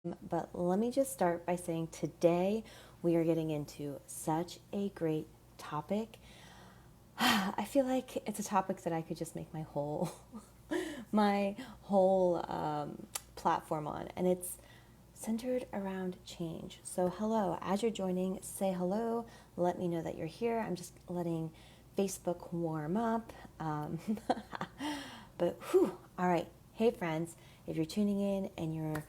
But let me just start by saying today we are getting into such a great topic. I feel like it's a topic that I could just make my whole platform on, and it's centered around change. So, hello, as you're joining, say hello. Let me know that you're here. I'm just letting Facebook warm up. But whew, all right. Hey, friends, if you're tuning in and you're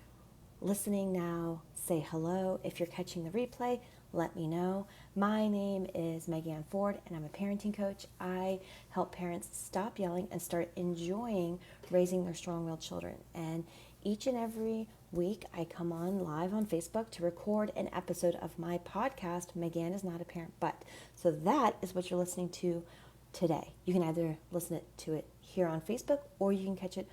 listening now, say hello. If you're catching the replay, let me know. My name is Megan Ford, and I'm a parenting coach. I help parents stop yelling and start enjoying raising their strong-willed children. And each and every week, I come on live on Facebook to record an episode of my podcast, Megan is Not a Parent But. So that is what you're listening to today. You can either listen to it here on Facebook, or you can catch it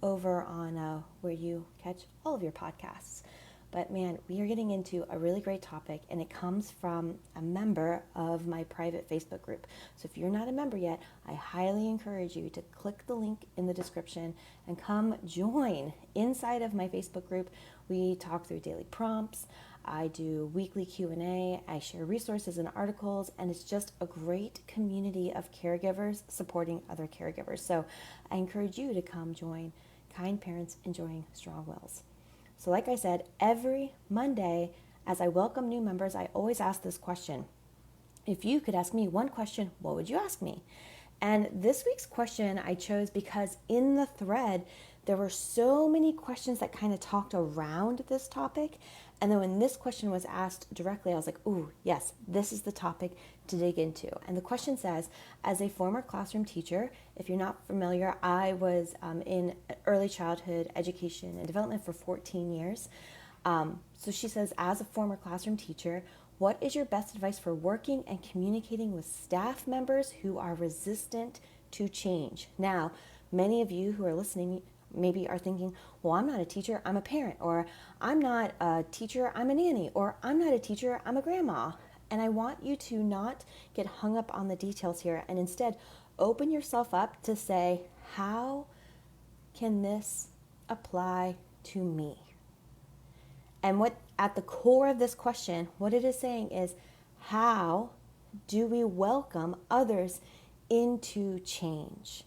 over on where you catch all of your podcasts. But man, we are getting into a really great topic, and it comes from a member of my private Facebook group. So if you're not a member yet, I highly encourage you to click the link in the description and come join inside of my Facebook group. We talk through daily prompts. I do weekly Q&A. I share resources and articles, and it's just a great community of caregivers supporting other caregivers. So I encourage you to come join Kind Parents Enjoying Strong Wills. So like I said, every Monday, as I welcome new members, I always ask this question. If you could ask me one question, what would you ask me? And this week's question I chose because in the thread, there were so many questions that kind of talked around this topic. And then when this question was asked directly, I was like, ooh, yes, this is the topic to dig into. And the question says, as a former classroom teacher, if you're not familiar, I was in early childhood education and development for 14 years. So she says, as a former classroom teacher, what is your best advice for working and communicating with staff members who are resistant to change? Now, many of you who are listening maybe are thinking, well, I'm not a teacher, I'm a parent, or I'm not a teacher, I'm a nanny, or I'm not a teacher, I'm a grandma. And I want you to not get hung up on the details here, and instead open yourself up to say, how can this apply to me? And what at the core of this question, what it is saying is, how do we welcome others into change?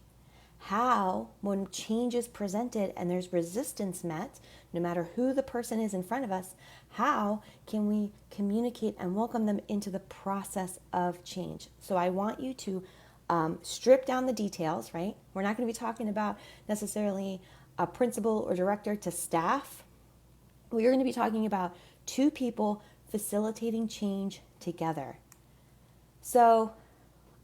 How, when change is presented and there's resistance met, no matter who the person is in front of us, how can we communicate and welcome them into the process of change? So I want you to strip down the details, right? We're not going to be talking about necessarily a principal or director to staff. We're going to be talking about two people facilitating change together. So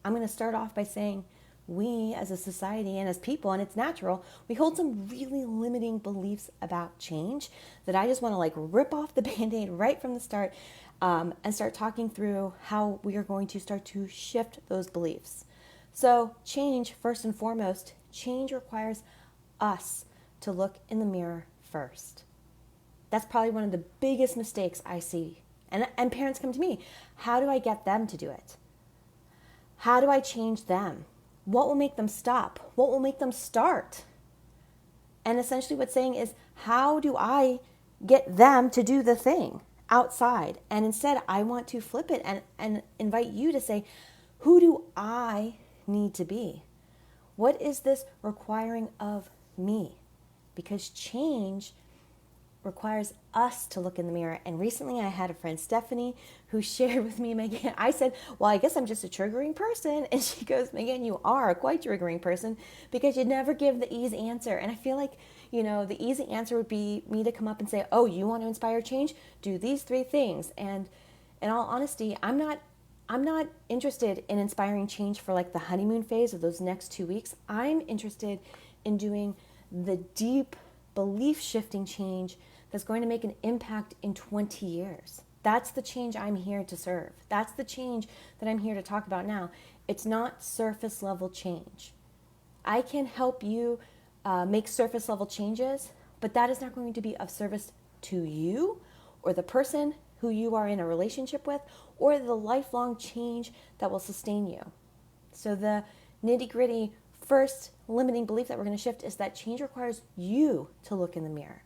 I'm going to start off by saying we as a society and as people, and it's natural, we hold some really limiting beliefs about change that I just want to like rip off the Band-Aid right from the start and start talking through how we are going to start to shift those beliefs. So change, first and foremost, change requires us to look in the mirror first. That's probably one of the biggest mistakes I see. And parents come to me. How do I get them to do it? How do I change them? What will make them stop? What will make them start? And essentially what's saying is, how do I get them to do the thing outside? And instead, I want to flip it and invite you to say, who do I need to be? What is this requiring of me? Because change requires us to look in the mirror. And recently I had a friend, Stephanie, who shared with me, Megan, I said, well, I guess I'm just a triggering person. And she goes, Megan, you are a quite triggering person because you never give the easy answer. And I feel like, the easy answer would be me to come up and say, oh, you want to inspire change? Do these 3 things. And in all honesty, I'm not interested in inspiring change for like the honeymoon phase of those next 2 weeks. I'm interested in doing the deep belief shifting change that's going to make an impact in 20 years. That's the change I'm here to serve. That's the change that I'm here to talk about now. It's not surface level change. I can help you make surface level changes, but that is not going to be of service to you or the person who you are in a relationship with or the lifelong change that will sustain you. So the nitty gritty first limiting belief that we're going to shift is that change requires you to look in the mirror.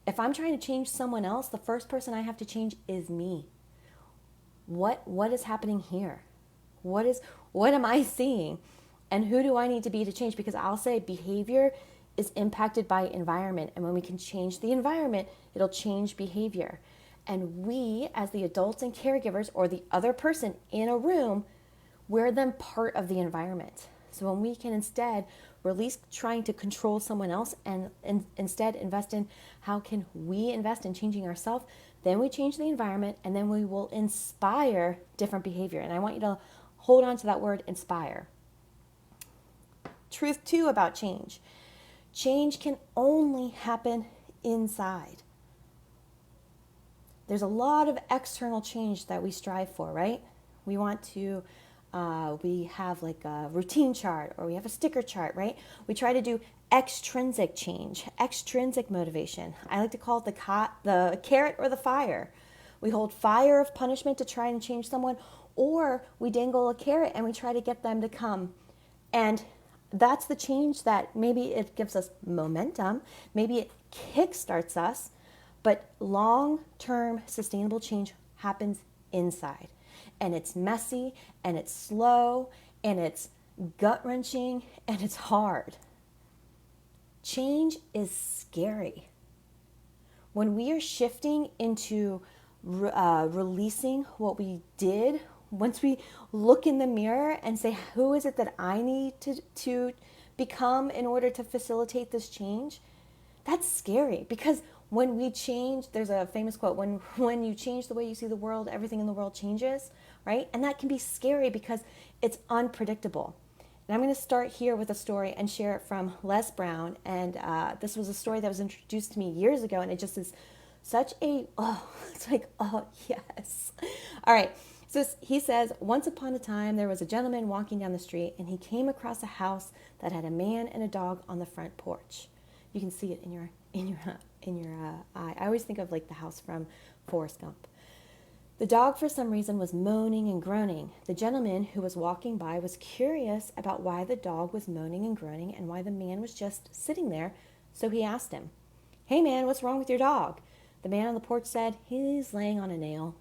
If I'm trying to change someone else, the first person I have to change is me. What is happening here? What am I seeing? And who do I need to be to change? Because I'll say behavior is impacted by environment. And when we can change the environment, it'll change behavior. And we, as the adults and caregivers, or the other person in a room, we're then part of the environment. So when we can instead release trying to control someone else and instead invest in how can we invest in changing ourselves, then we change the environment, and then we will inspire different behavior. And I want you to hold on to that word, inspire. Truth too about change. Change can only happen inside. There's a lot of external change that we strive for, right? We want to, we have like a routine chart, or we have a sticker chart, right? We try to do extrinsic change, extrinsic motivation. I like to call it the carrot or the fire. We hold fire of punishment to try and change someone, or we dangle a carrot and we try to get them to come. And that's the change that maybe it gives us momentum, maybe it kickstarts us, but long-term sustainable change happens inside. And it's messy, and it's slow, and it's gut-wrenching, and it's hard. Change is scary. When we are shifting into releasing what we did, once we look in the mirror and say, who is it that I need to become in order to facilitate this change? That's scary, because when we change, there's a famous quote, when you change the way you see the world, everything in the world changes, right? And that can be scary because it's unpredictable. And I'm going to start here with a story and share it from Les Brown. And this was a story that was introduced to me years ago, and it just is such a, it's like, oh, yes. All right. So he says, once upon a time, there was a gentleman walking down the street, and he came across a house that had a man and a dog on the front porch. You can see it in your eye. I always think of like the house from Forrest Gump. The dog, for some reason, was moaning and groaning. The gentleman who was walking by was curious about why the dog was moaning and groaning and why the man was just sitting there, so he asked him, "Hey man, what's wrong with your dog?" The man on the porch said, "He's laying on a nail."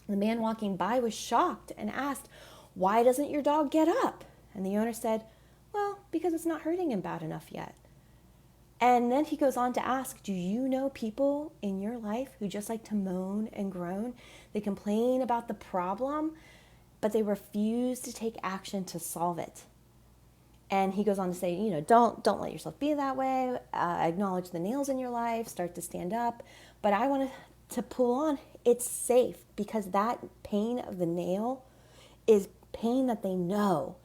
The man walking by was shocked and asked, "Why doesn't your dog get up?" And the owner said, "Well, because it's not hurting him bad enough yet." And then he goes on to ask, do you know people in your life who just like to moan and groan? They complain about the problem, but they refuse to take action to solve it. And he goes on to say, don't let yourself be that way. Acknowledge the nails in your life, start to stand up. But I want to pull on, it's safe, because that pain of the nail is pain that they know.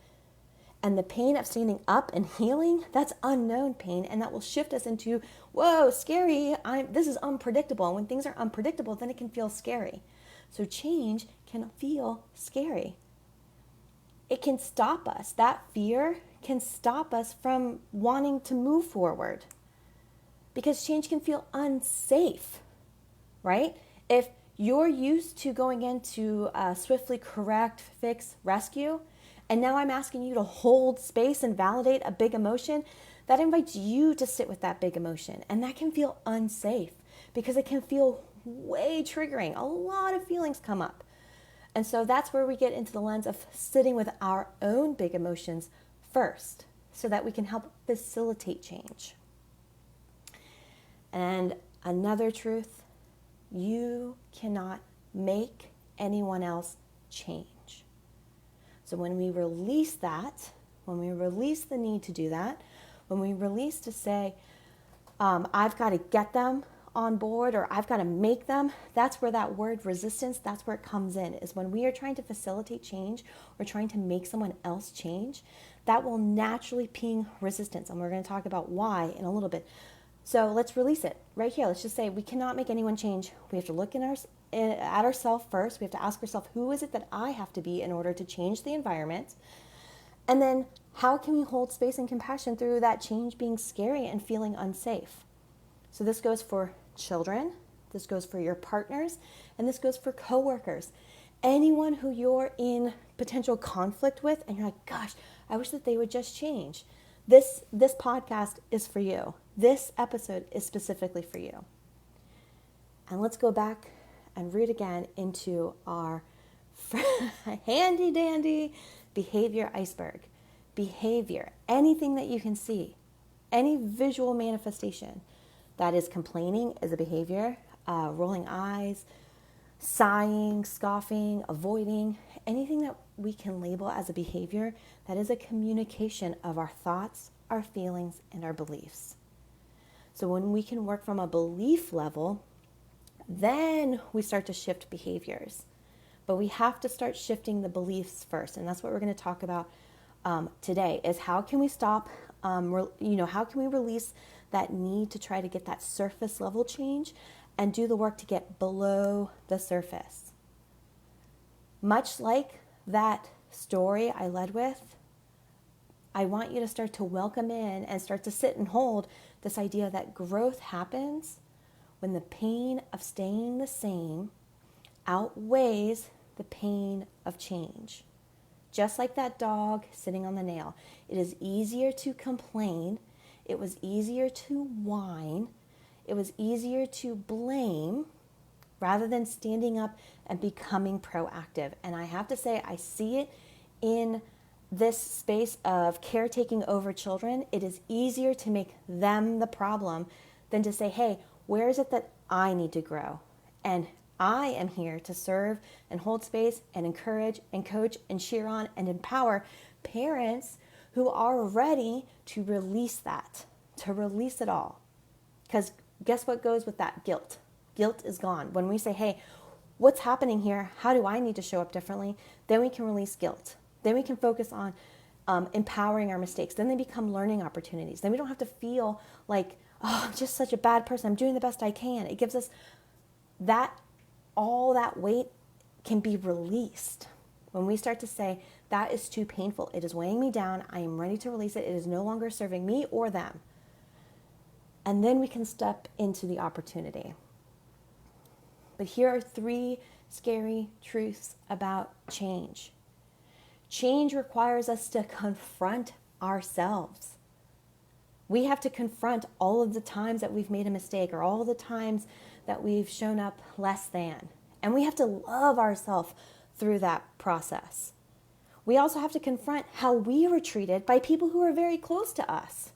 And the pain of standing up and healing, that's unknown pain, and that will shift us into, whoa, scary, this is unpredictable. And when things are unpredictable, then it can feel scary. So change can feel scary. It can stop us. That fear can stop us from wanting to move forward, because change can feel unsafe, right? If you're used to going into swiftly correct, fix, rescue, and now I'm asking you to hold space and validate a big emotion, that invites you to sit with that big emotion. And that can feel unsafe, because it can feel way triggering. A lot of feelings come up. And so that's where we get into the lens of sitting with our own big emotions first, so that we can help facilitate change. And another truth, you cannot make anyone else change. So when we release that, when we release the need to do that, when we release to say, I've got to get them on board, or I've got to make them, that's where that word resistance, that's where it comes in, is when we are trying to facilitate change or trying to make someone else change, that will naturally ping resistance. And we're going to talk about why in a little bit. So let's release it right here. Let's just say we cannot make anyone change. We have to look at ourselves first. We have to ask ourselves, who is it that I have to be in order to change the environment? And then how can we hold space and compassion through that change being scary and feeling unsafe? So this goes for children, this goes for your partners, and this goes for coworkers. Anyone who you're in potential conflict with and you're like, gosh, I wish that they would just change. This podcast is for you. This episode is specifically for you. And let's go back and root again into our handy dandy behavior iceberg. Behavior, anything that you can see, any visual manifestation that is complaining is a behavior, rolling eyes, sighing, scoffing, avoiding, anything that we can label as a behavior, that is a communication of our thoughts, our feelings, and our beliefs. So when we can work from a belief level, then we start to shift behaviors. But we have to start shifting the beliefs first. And that's what we're going to talk about today, is how can we stop, how can we release that need to try to get that surface level change and do the work to get below the surface. Much like that story I led with, I want you to start to welcome in and start to sit and hold this idea that growth happens when the pain of staying the same outweighs the pain of change. Just like that dog sitting on the nail. It is easier to complain. It was easier to whine. It was easier to blame rather than standing up and becoming proactive. And I have to say, I see it in this space of caretaking over children. It is easier to make them the problem than to say, hey, where is it that I need to grow? And I am here to serve and hold space and encourage and coach and cheer on and empower parents who are ready to release that, to release it all. Because guess what goes with that? Guilt. Guilt is gone. When we say, hey, what's happening here? How do I need to show up differently? Then we can release guilt. Then we can focus on empowering our mistakes. Then they become learning opportunities. Then we don't have to feel like, oh, I'm just such a bad person. I'm doing the best I can. It gives us that, all that weight can be released. When we start to say, that is too painful. It is weighing me down. I am ready to release it. It is no longer serving me or them. And then we can step into the opportunity. But here are 3 scary truths about change. Change requires us to confront ourselves. We have to confront all of the times that we've made a mistake or all the times that we've shown up less than. And we have to love ourselves through that process. We also have to confront how we were treated by people who are very close to us.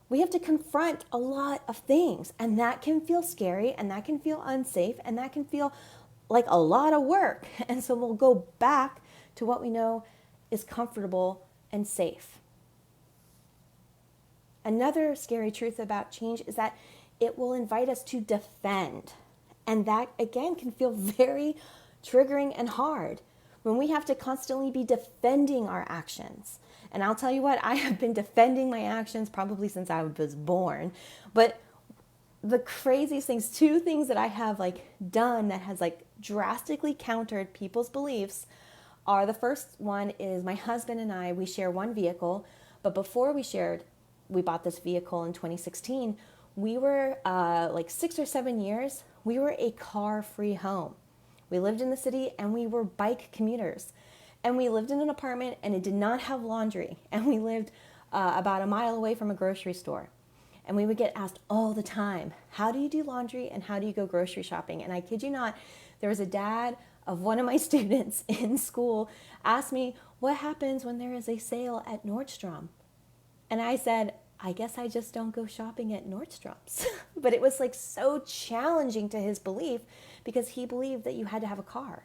We have to confront a lot of things, and that can feel scary, and that can feel unsafe, and that can feel like a lot of work. And so we'll go back to what we know is comfortable and safe. Another scary truth about change is that it will invite us to defend. And that, again, can feel very triggering and hard when we have to constantly be defending our actions. And I'll tell you what, I have been defending my actions probably since I was born. But the craziest things, 2 things that I have done that has drastically countered people's beliefs are, the first one is my husband and I, we share one vehicle, but before we bought this vehicle in 2016, we were 6 or 7 years, we were a car-free home. We lived in the city and we were bike commuters. And we lived in an apartment and it did not have laundry. And we lived about a mile away from a grocery store. And we would get asked all the time, how do you do laundry and how do you go grocery shopping? And I kid you not, there was a dad of one of my students in school asked me, what happens when there is a sale at Nordstrom? And I said, I guess I just don't go shopping at Nordstrom's. But it was so challenging to his belief because he believed that you had to have a car.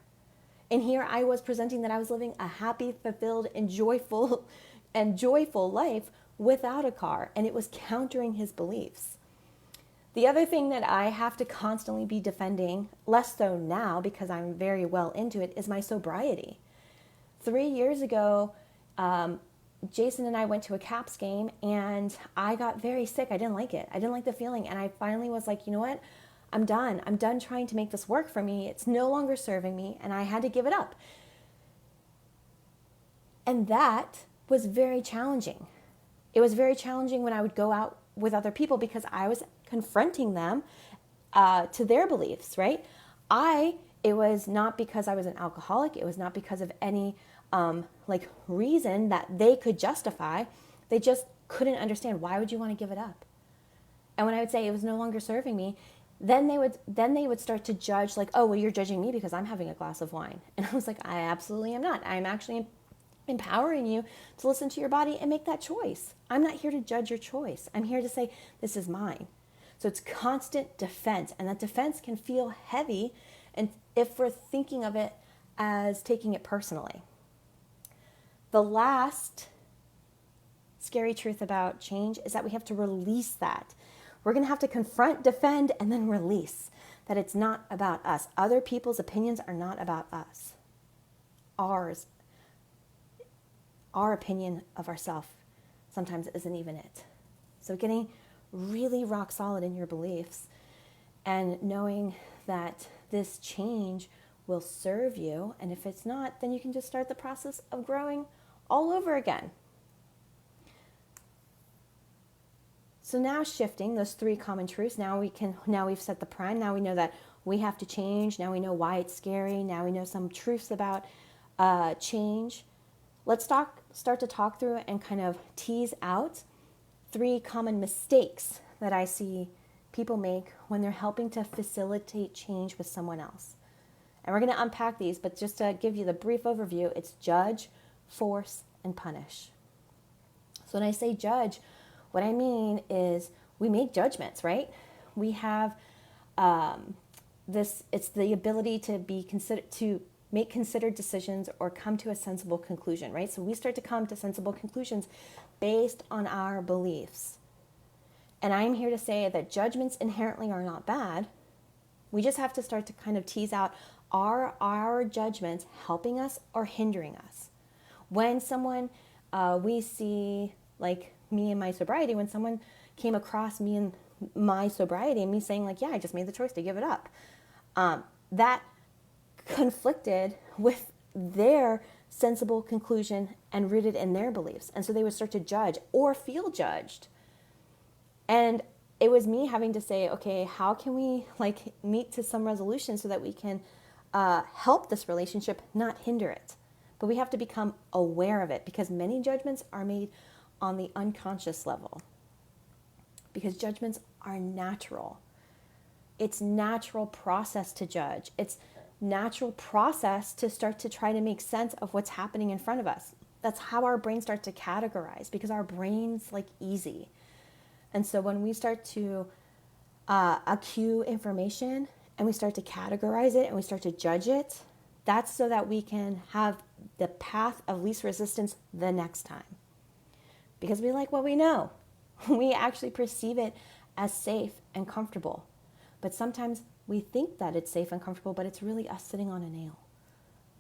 And here I was presenting that I was living a happy, fulfilled, and joyful life without a car. And it was countering his beliefs. The other thing that I have to constantly be defending, less so now because I'm very well into it, is my sobriety. 3 years ago, Jason and I went to a Caps game and I got very sick. I didn't like it. I didn't like the feeling. And I finally was like, you know what? I'm done. I'm done trying to make this work for me. It's no longer serving me. And I had to give it up. And that was very challenging. It was very challenging when I would go out with other people because I was confronting them to their beliefs, right? It was not because I was an alcoholic. It was not because of any reason that they could justify. They just couldn't understand, why would you want to give it up? And when I would say it was no longer serving me, then they would start to judge, like, oh, well, you're judging me because I'm having a glass of wine. And I was like, I absolutely am not. I'm actually empowering you to listen to your body and make that choice. I'm not here to judge your choice. I'm here to say, this is mine. So it's constant defense, and that defense can feel heavy, and if we're thinking of it as taking it personally. The last scary truth about change is that we have to release that. We're going to have to confront, defend, and then release that it's not about us. Other people's opinions are not about us. Our opinion of ourselves sometimes isn't even it. So getting really rock solid in your beliefs and knowing that this change will serve you, and if it's not, then you can just start the process of growing all over again. So now shifting those 3 common truths, now we've set the prime, now we know that we have to change, now we know why it's scary, now we know some truths about change. Let's start to talk through and kind of tease out 3 common mistakes that I see people make when they're helping to facilitate change with someone else. And we're going to unpack these, but just to give you the brief overview, it's judge, force, and punish. So when I say judge, what I mean is we make judgments, right? We have it's the ability to make considered decisions or come to a sensible conclusion, right? So we start to come to sensible conclusions based on our beliefs. And I'm here to say that judgments inherently are not bad. We just have to start to kind of tease out, are our judgments helping us or hindering us? When someone we see, like me and my sobriety, when someone came across me and my sobriety and me saying like, yeah, I just made the choice to give it up, that conflicted with their sensible conclusion and rooted in their beliefs. And so they would start to judge or feel judged. And it was me having to say, okay, how can we meet to some resolution so that we can help this relationship, not hinder it? But we have to become aware of it, because many judgments are made on the unconscious level. Because judgments are natural. It's natural process to judge. It's natural process to start to try to make sense of what's happening in front of us. That's how our brains start to categorize, because our brains like easy. And so when we start to accue information and we start to categorize it and we start to judge it, that's so that we can have the path of least resistance the next time. Because we like what we know. We actually perceive it as safe and comfortable. But sometimes we think that it's safe and comfortable, but it's really us sitting on a nail.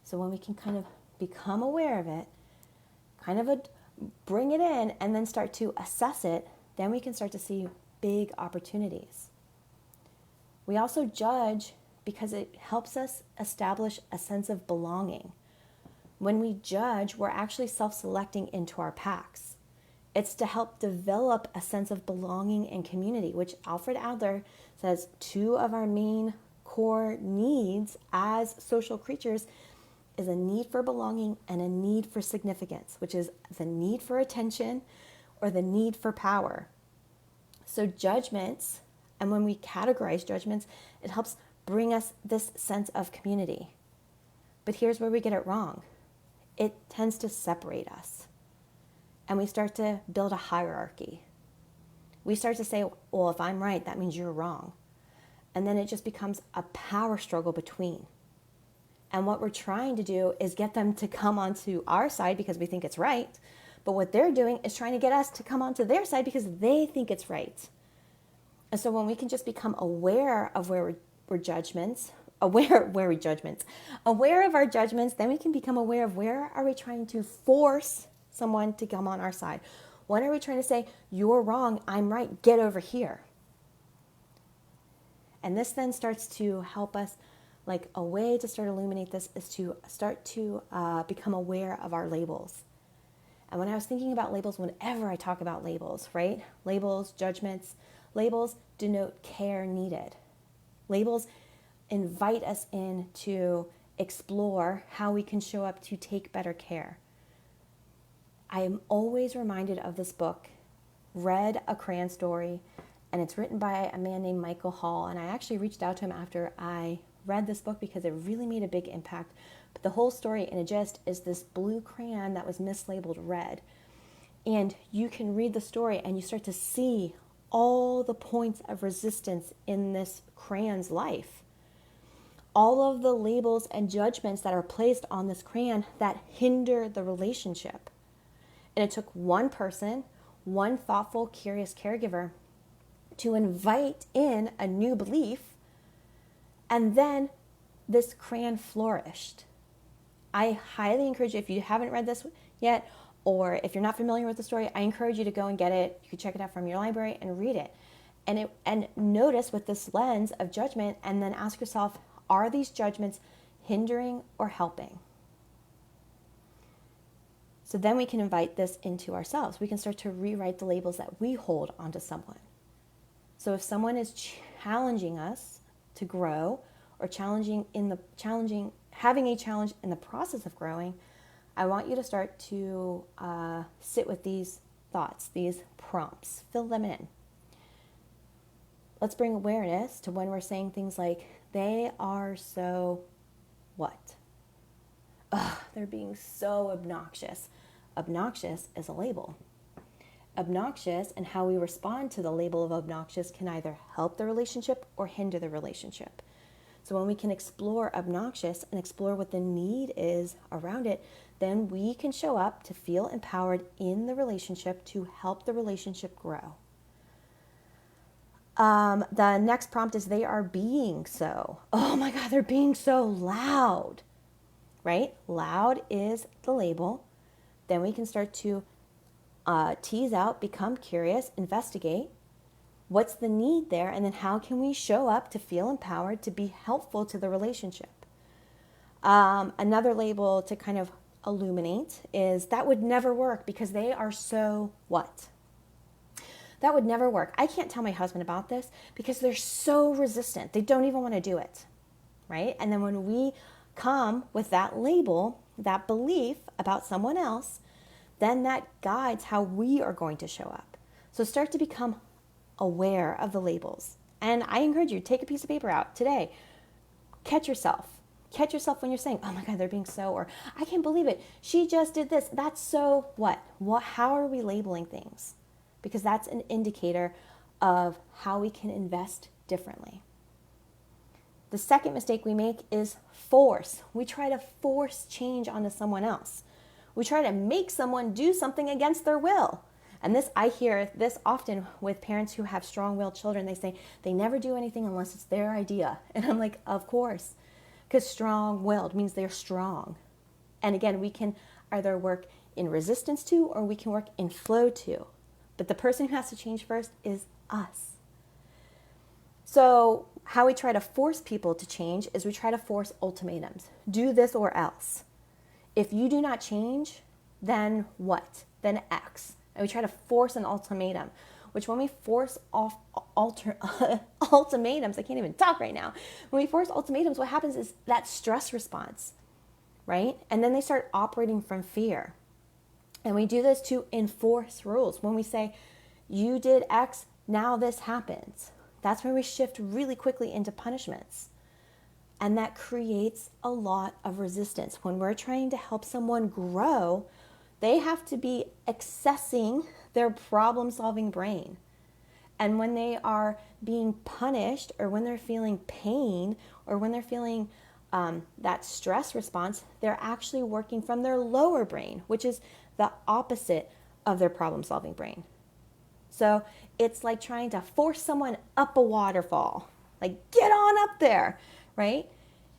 So when we can kind of become aware of it, kind of bring it in, and then start to assess it, then we can start to see big opportunities. We also judge because it helps us establish a sense of belonging. When we judge, we're actually self-selecting into our packs. It's to help develop a sense of belonging and community, which Alfred Adler says 2 of our main core needs as social creatures is a need for belonging and a need for significance, which is the need for attention or the need for power. So judgments, and when we categorize judgments, it helps bring us this sense of community. But here's where we get it wrong. It tends to separate us. And we start to build a hierarchy. We start to say, well, if I'm right, that means you're wrong. And then it just becomes a power struggle between. And what we're trying to do is get them to come onto our side because we think it's right. But what they're doing is trying to get us to come onto their side because they think it's right. And so when we can just become aware of aware of our judgments, then we can become aware of where are we trying to force someone to come on our side. When are we trying to say, you're wrong, I'm right, get over here? And this then starts to help us, like a way to start illuminate this is to start to become aware of our labels. And when I was thinking about labels, whenever I talk about labels, right? Labels, judgments, labels denote care needed. Labels invite us in to explore how we can show up to take better care. I am always reminded of this book, Read a Crayon Story, and it's written by a man named Michael Hall. And I actually reached out to him after I read this book because it really made a big impact. But the whole story in a gist is this blue crayon that was mislabeled red. And you can read the story and you start to see all the points of resistance in this crayon's life. All of the labels and judgments that are placed on this crayon that hinder the relationship. And it took one person, one thoughtful, curious caregiver, to invite in a new belief, and then this crayon flourished. I highly encourage you, if you haven't read this yet, or if you're not familiar with the story, I encourage you to go and get it. You can check it out from your library and read it. And notice with this lens of judgment, and then ask yourself, are these judgments hindering or helping? So then we can invite this into ourselves. We can start to rewrite the labels that we hold onto someone. So if someone is challenging us to grow, or having a challenge in the process of growing, I want you to start to sit with these thoughts, these prompts, fill them in. Let's bring awareness to when we're saying things like, they are so what? They're being so obnoxious. Obnoxious is a label. Obnoxious and how we respond to the label of obnoxious can either help the relationship or hinder the relationship. So when we can explore obnoxious and explore what the need is around it, then we can show up to feel empowered in the relationship to help the relationship grow. The next prompt is, they are being so. Oh my God, they're being so loud, right? Loud is the label. Then we can start to tease out, become curious, investigate. What's the need there? And then how can we show up to feel empowered to be helpful to the relationship? Another label to kind of illuminate is, that would never work because they are so what? That would never work. I can't tell my husband about this because they're so resistant. They don't even want to do it, right? And then when we come with that label, that belief about someone else, then that guides how we are going to show up. So start to become aware of the labels. And I encourage you, take a piece of paper out today. Catch yourself. Catch yourself when you're saying, oh my God, they're being so, or I can't believe it. She just did this. That's so what? How are we labeling things? Because that's an indicator of how we can invest differently. The second mistake we make is force. We try to force change onto someone else. We try to make someone do something against their will. And this, I hear this often with parents who have strong-willed children. They say they never do anything unless it's their idea. And I'm like, of course, because strong-willed means they're strong. And again, we can either work in resistance to, or we can work in flow to. But the person who has to change first is us. So how we try to force people to change is we try to force ultimatums. Do this or else. If you do not change, then what? Then X. And we try to force an ultimatum, which when we force off ultimatums, I can't even talk right now. When we force ultimatums, what happens is that stress response, right? And then they start operating from fear. And we do this to enforce rules. When we say, you did X, now this happens. That's when we shift really quickly into punishments. And that creates a lot of resistance. When we're trying to help someone grow, they have to be accessing their problem-solving brain. And when they are being punished, or when they're feeling pain, or when they're feeling that stress response, they're actually working from their lower brain, which is the opposite of their problem-solving brain. So it's like trying to force someone up a waterfall. Like, get on up there, right?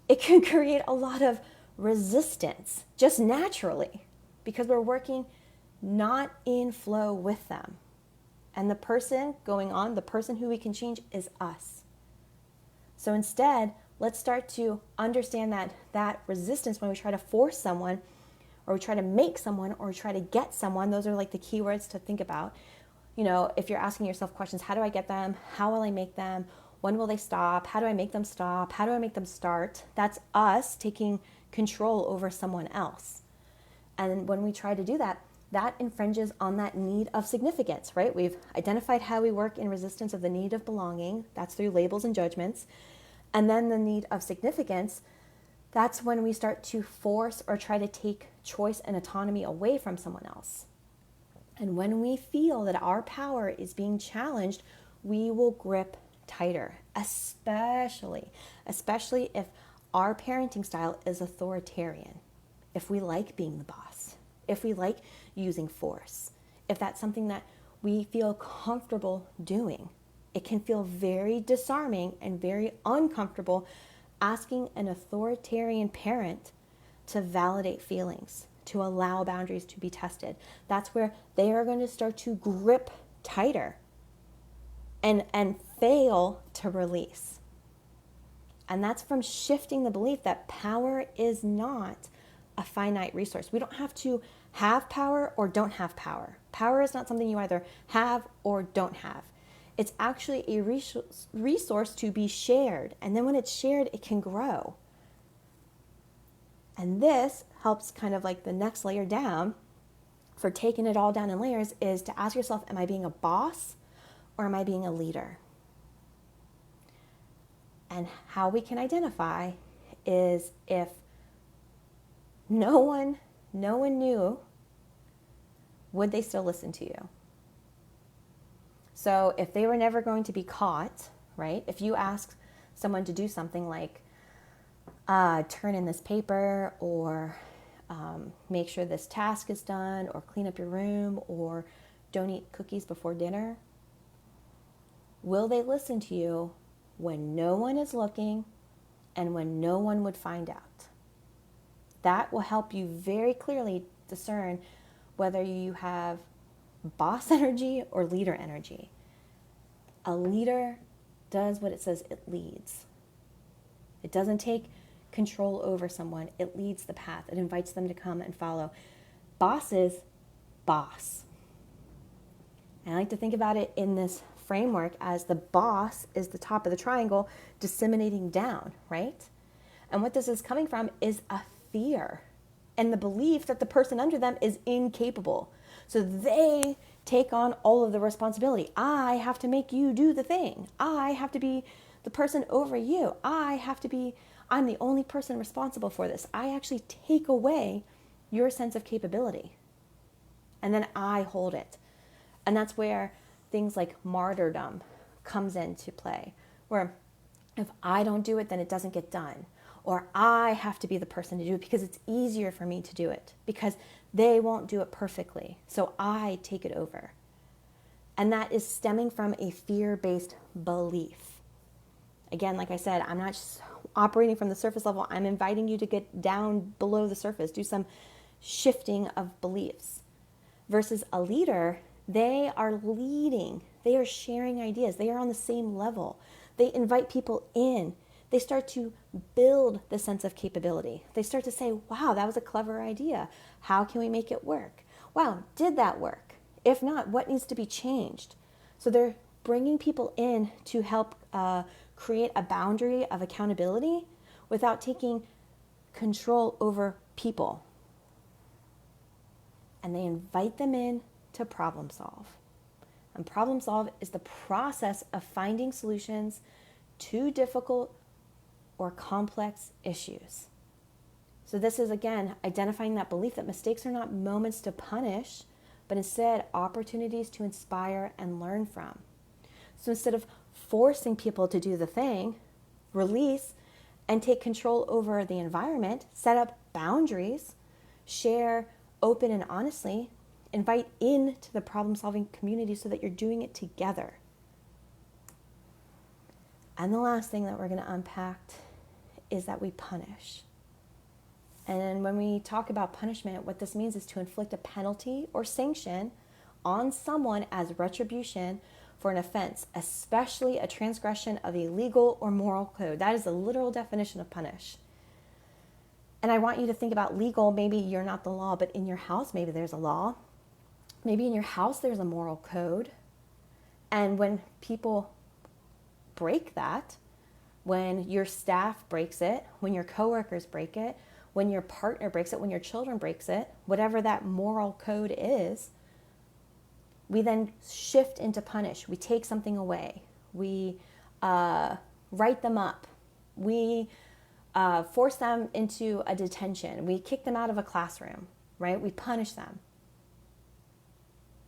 It can create a lot of resistance just naturally because we're working not in flow with them. And the person going on, the person who we can change is us. So instead, let's start to understand that resistance when we try to force someone, or we try to make someone, or we try to get someone. Those are like the keywords to think about. You know, if you're asking yourself questions, how do I get them? How will I make them? When will they stop? How do I make them stop? How do I make them start? That's us taking control over someone else. And when we try to do that, that infringes on that need of significance, right? We've identified how we work in resistance of the need of belonging. That's through labels and judgments. And then the need of significance, that's when we start to force or try to take choice and autonomy away from someone else. And when we feel that our power is being challenged, we will grip tighter, especially if our parenting style is authoritarian, if we like being the boss, if we like using force, if that's something that we feel comfortable doing. It can feel very disarming and very uncomfortable asking an authoritarian parent to validate feelings, to allow boundaries to be tested. That's where they are going to start to grip tighter and fail to release. And that's from shifting the belief that power is not a finite resource. We don't have to have power or don't have power. Power is not something you either have or don't have. It's actually a resource to be shared. And then when it's shared, it can grow. And this helps kind of like the next layer down for taking it all down in layers is to ask yourself, am I being a boss or am I being a leader? And how we can identify is if no one knew, would they still listen to you? So if they were never going to be caught, right? If you ask someone to do something like turn in this paper or make sure this task is done or clean up your room or don't eat cookies before dinner, will they listen to you when no one is looking and when no one would find out? That will help you very clearly discern whether you have boss energy or leader energy. A leader does what it says it leads. It doesn't take control over someone. It leads the path. It invites them to come and follow. Boss is boss. And I like to think about it in this framework as the boss is the top of the triangle disseminating down, right? And what this is coming from is a fear and the belief that the person under them is incapable. So they take on all of the responsibility. I have to make you do the thing. I have to be the person over you. I'm the only person responsible for this. I actually take away your sense of capability. And then I hold it. And that's where things like martyrdom comes into play, where if I don't do it, then it doesn't get done. Or I have to be the person to do it because it's easier for me to do it because they won't do it perfectly. So I take it over. And that is stemming from a fear-based belief. Again, like I said, I'm not just operating from the surface level. I'm inviting you to get down below the surface, do some shifting of beliefs. Versus a leader, they are leading. They are sharing ideas. They are on the same level. They invite people in. They start to build the sense of capability. They start to say, wow, that was a clever idea. How can we make it work? Wow, did that work? If not, what needs to be changed? So they're bringing people in to help create a boundary of accountability without taking control over people. And they invite them in to problem solve. And problem solve is the process of finding solutions to difficult or complex issues. So this is, again, identifying that belief that mistakes are not moments to punish, but instead opportunities to inspire and learn from. So instead of forcing people to do the thing, release and take control over the environment, set up boundaries, share open and honestly, invite into the problem-solving community so that you're doing it together. And the last thing that we're going to unpack is that we punish. And when we talk about punishment, what this means is to inflict a penalty or sanction on someone as retribution for an offense, especially a transgression of a legal or moral code. That is the literal definition of punish. And I want you to think about legal. Maybe you're not the law, but in your house, maybe there's a law. Maybe in your house, there's a moral code. And when people break that, when your staff breaks it, when your coworkers break it, when your partner breaks it, when your children breaks it, whatever that moral code is, we then shift into punish. We take something away. We write them up. We force them into a detention. We kick them out of a classroom, right? We punish them.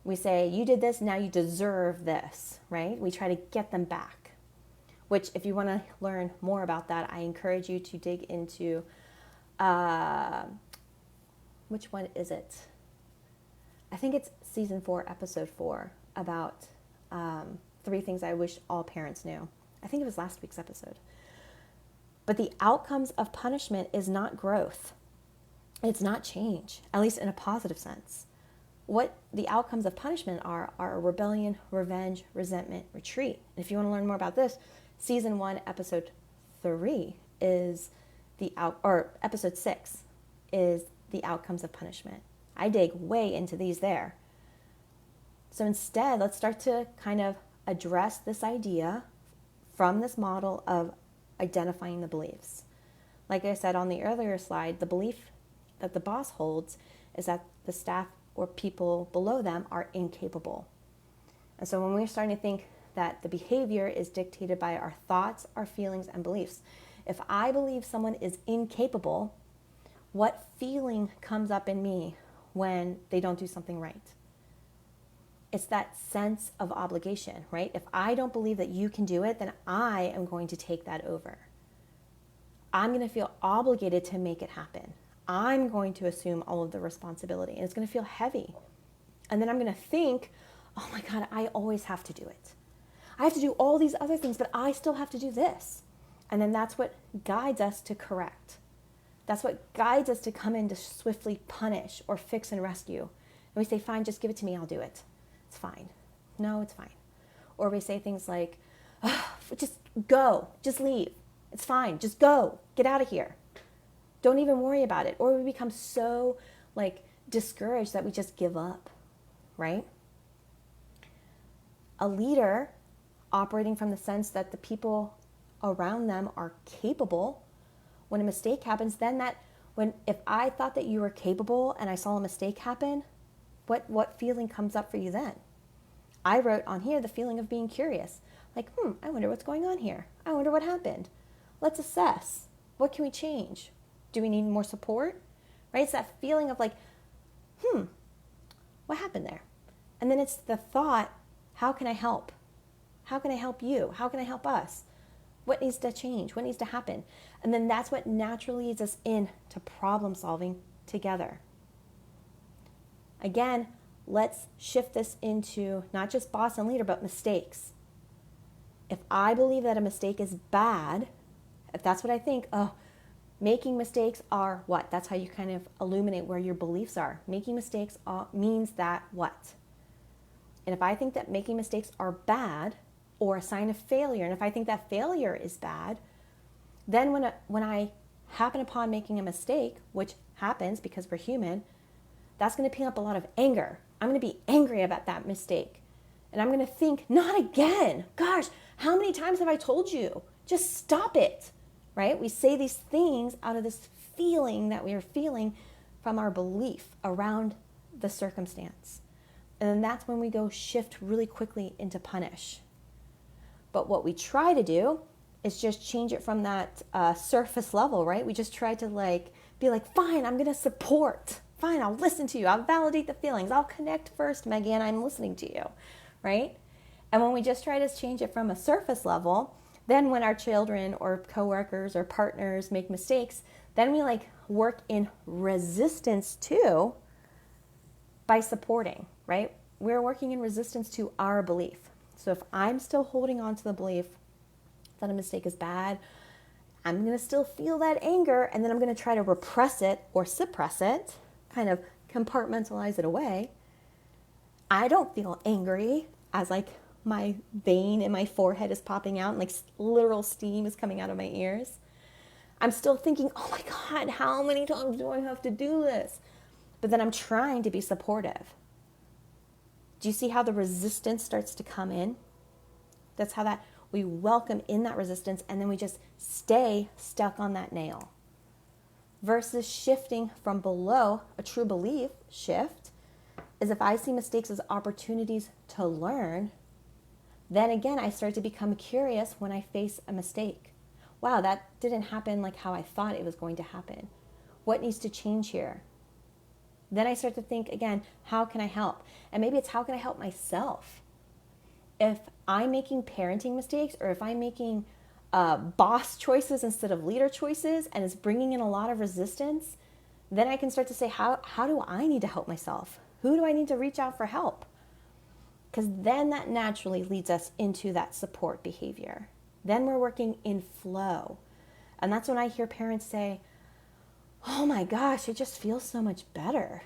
We say, you did this, now you deserve this, right? We try to get them back, which if you want to learn more about that, I encourage you to dig into, which one is it? I think it's season 4, episode 4, about 3 things I wish all parents knew. I think it was last week's episode. But the outcomes of punishment is not growth. It's not change, at least in a positive sense. What the outcomes of punishment are rebellion, revenge, resentment, retreat. And if you want to learn more about this, season 1, episode 3 is episode 6 is the outcomes of punishment. I dig way into these there. So instead, let's start to kind of address this idea from this model of identifying the beliefs. Like I said on the earlier slide, the belief that the boss holds is that the staff or people below them are incapable. And so when we're starting to think that the behavior is dictated by our thoughts, our feelings, and beliefs, if I believe someone is incapable, what feeling comes up in me when they don't do something right? It's that sense of obligation, right? If I don't believe that you can do it, then I am going to take that over. I'm going to feel obligated to make it happen. I'm going to assume all of the responsibility, and it's going to feel heavy. And then I'm going to think, oh my God, I always have to do it. I have to do all these other things, but I still have to do this. And then that's what guides us to correct. That's what guides us to come in to swiftly punish or fix and rescue. And we say, fine, just give it to me, I'll do it. It's fine. No, it's fine. Or we say things like, oh, just go, just leave. It's fine, just go, get out of here. Don't even worry about it. Or we become so discouraged that we just give up, right? A leader operating from the sense that the people around them are capable, when a mistake happens, then if I thought that you were capable and I saw a mistake happen, what feeling comes up for you then? I wrote on here the feeling of being curious. I wonder what's going on here. I wonder what happened. Let's assess. What can we change? Do we need more support? Right? It's that feeling of what happened there? And then it's the thought, how can I help? How can I help you? How can I help us? What needs to change? What needs to happen? And then that's what naturally leads us into problem solving together. Again, let's shift this into not just boss and leader, but mistakes. If I believe that a mistake is bad, if that's what I think, making mistakes are what? That's how you kind of illuminate where your beliefs are. Making mistakes means that what? And if I think that making mistakes are bad or a sign of failure, and if I think that failure is bad, then when I happen upon making a mistake, which happens because we're human, that's going to pick up a lot of anger. I'm going to be angry about that mistake. And I'm going to think, not again. Gosh, how many times have I told you? Just stop it. Right? We say these things out of this feeling that we are feeling from our belief around the circumstance. And then that's when we go shift really quickly into punish. But what we try to do is just change it from that surface level, right? We just try to be fine, I'm going to support. Fine, I'll listen to you. I'll validate the feelings. I'll connect first, Megan. I'm listening to you, right? And when we just try to change it from a surface level, then when our children or coworkers or partners make mistakes, then we work in resistance to by supporting, right? We're working in resistance to our belief. So if I'm still holding on to the belief that a mistake is bad, I'm going to still feel that anger, and then I'm going to try to repress it or suppress it, kind of compartmentalize it away. I don't feel angry as my vein in my forehead is popping out and literal steam is coming out of my ears. I'm still thinking, oh my God, how many times do I have to do this? But then I'm trying to be supportive. Do you see how the resistance starts to come in? That's how that we welcome in that resistance, and then we just stay stuck on that nail. versus shifting from below. A true belief shift is if I see mistakes as opportunities to learn, then again, I start to become curious when I face a mistake. Wow, that didn't happen like how I thought it was going to happen. What needs to change here? Then I start to think again, how can I help? And maybe it's how can I help myself? If I'm making parenting mistakes, or if I'm making boss choices instead of leader choices, and it's bringing in a lot of resistance, then I can start to say, how do I need to help myself? Who do I need to reach out for help? Because then that naturally leads us into that support behavior. Then we're working in flow. And that's when I hear parents say, oh my gosh, it just feels so much better.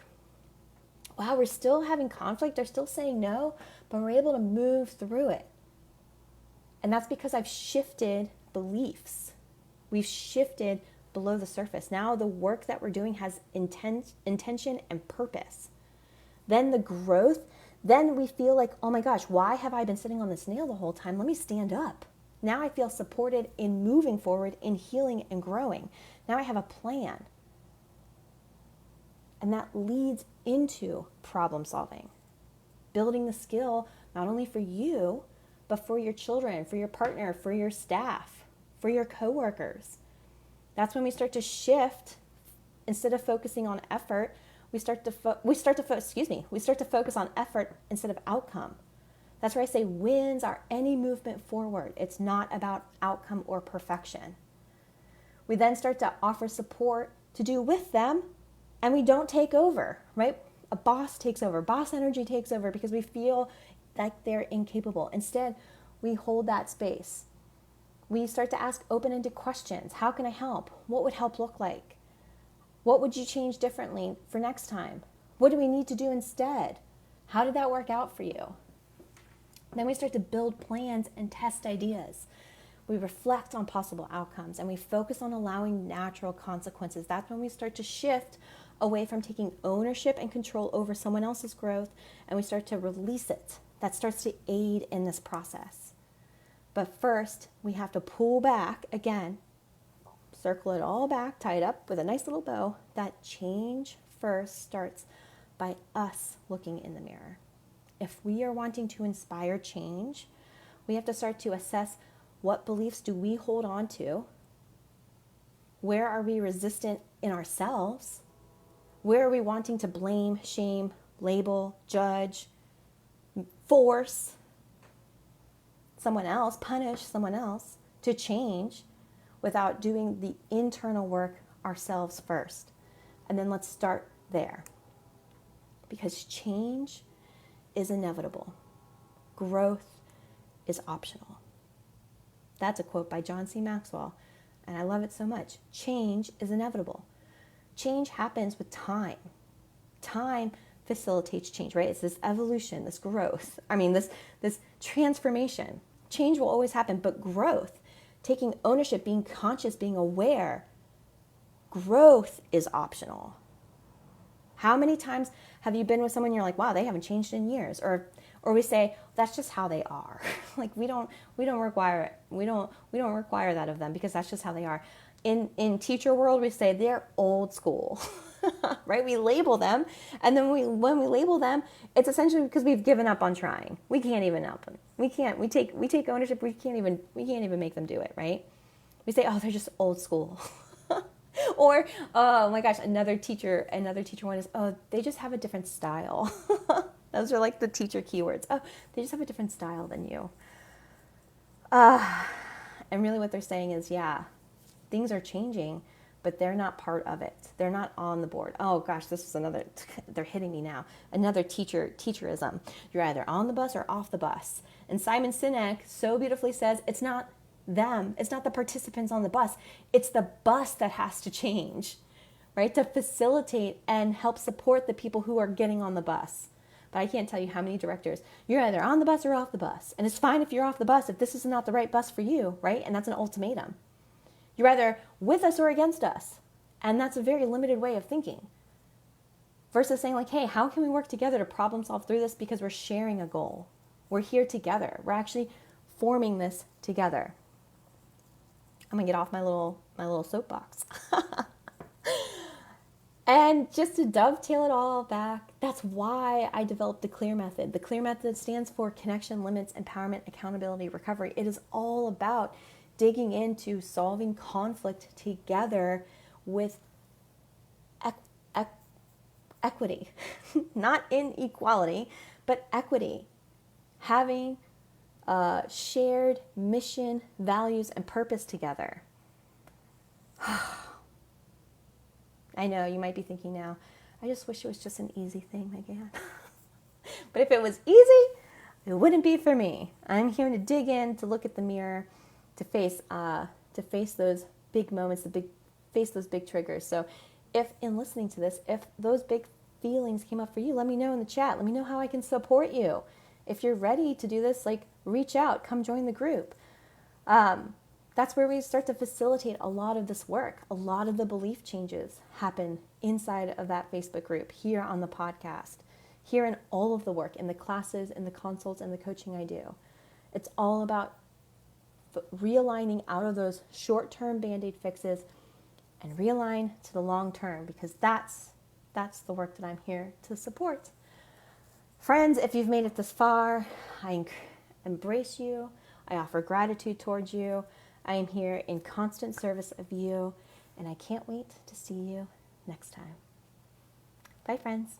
Wow, we're still having conflict. They're still saying no, but we're able to move through it. And that's because I've shifted beliefs. We've shifted below the surface. Now the work that we're doing has intention and purpose. Then the growth, then we feel like, oh my gosh, why have I been sitting on this nail the whole time? Let me stand up. Now I feel supported in moving forward, in healing and growing. Now I have a plan. And that leads into problem solving. Building the skill, not only for you, but for your children, for your partner, for your staff, for your coworkers. That's when we start to shift. Instead of focusing on effort, we start to focus on effort instead of outcome. That's where I say wins are any movement forward. It's not about outcome or perfection. We then start to offer support to do with them, and we don't take over, right? A boss takes over. Boss energy takes over because we feel like they're incapable. Instead, we hold that space. We start to ask open-ended questions. How can I help? What would help look like? What would you change differently for next time? What do we need to do instead? How did that work out for you? Then we start to build plans and test ideas. We reflect on possible outcomes, and we focus on allowing natural consequences. That's when we start to shift away from taking ownership and control over someone else's growth, and we start to release it. That starts to aid in this process. But first, we have to pull back again, circle it all back, tie it up with a nice little bow. That change first starts by us looking in the mirror. If we are wanting to inspire change, we have to start to assess what beliefs do we hold on to? Where are we resistant in ourselves? Where are we wanting to blame, shame, label, judge, force someone else, punish someone else to change without doing the internal work ourselves first? And then let's start there. Because change is inevitable. Growth is optional. That's a quote by John C. Maxwell, and I love it so much. Change is inevitable. Change happens with time. Time facilitates change, right? It's this evolution, this growth. This transformation. Change will always happen, but growth, taking ownership, being conscious, being aware, growth is optional. How many times have you been with someone and you're like, wow, they haven't changed in years? Or we say, that's just how they are. Like we don't require that of them because that's just how they are. In teacher world, we say they're old school, right? We label them, and then when we label them, it's essentially because we've given up on trying. We can't even help them. We can't. We take ownership. We can't even make them do it, right? We say, oh, they're just old school. Or, oh my gosh, another teacher one is, oh, they just have a different style. Those are like the teacher keywords. Oh, they just have a different style than you. And really what they're saying is, yeah, things are changing, but they're not part of it. They're not on the board. Oh gosh, this is another, they're hitting me now. Another teacherism. You're either on the bus or off the bus. And Simon Sinek so beautifully says, it's not them. It's not the participants on the bus. It's the bus that has to change, right? To facilitate and help support the people who are getting on the bus. But I can't tell you how many directors, you're either on the bus or off the bus. And it's fine if you're off the bus if this is not the right bus for you, right? And that's an ultimatum. You're either with us or against us. And that's a very limited way of thinking. Versus saying like, hey, how can we work together to problem solve through this because we're sharing a goal? We're here together. We're actually forming this together. I'm going to get off my little soapbox. And just to dovetail it all back, that's why I developed the CLEAR method. The CLEAR method stands for connection, limits, empowerment, accountability, recovery. It is all about digging into solving conflict together with equity, not inequality, but equity. Having shared mission, values, and purpose together. I know you might be thinking now, I just wish it was just an easy thing, Megan. But if it was easy, it wouldn't be for me. I'm here to dig in, to look at the mirror, to face those big moments, face those big triggers. So if in listening to this, if those big feelings came up for you, let me know in the chat. Let me know how I can support you. If you're ready to do this, like, reach out, come join the group. That's where we start to facilitate a lot of this work. A lot of the belief changes happen inside of that Facebook group, here on the podcast, here in all of the work, in the classes, in the consults, and the coaching I do. It's all about realigning out of those short-term Band-Aid fixes and realign to the long term, because that's the work that I'm here to support. Friends, if you've made it this far, I embrace you. I offer gratitude towards you. I am here in constant service of you, and I can't wait to see you next time. Bye, friends.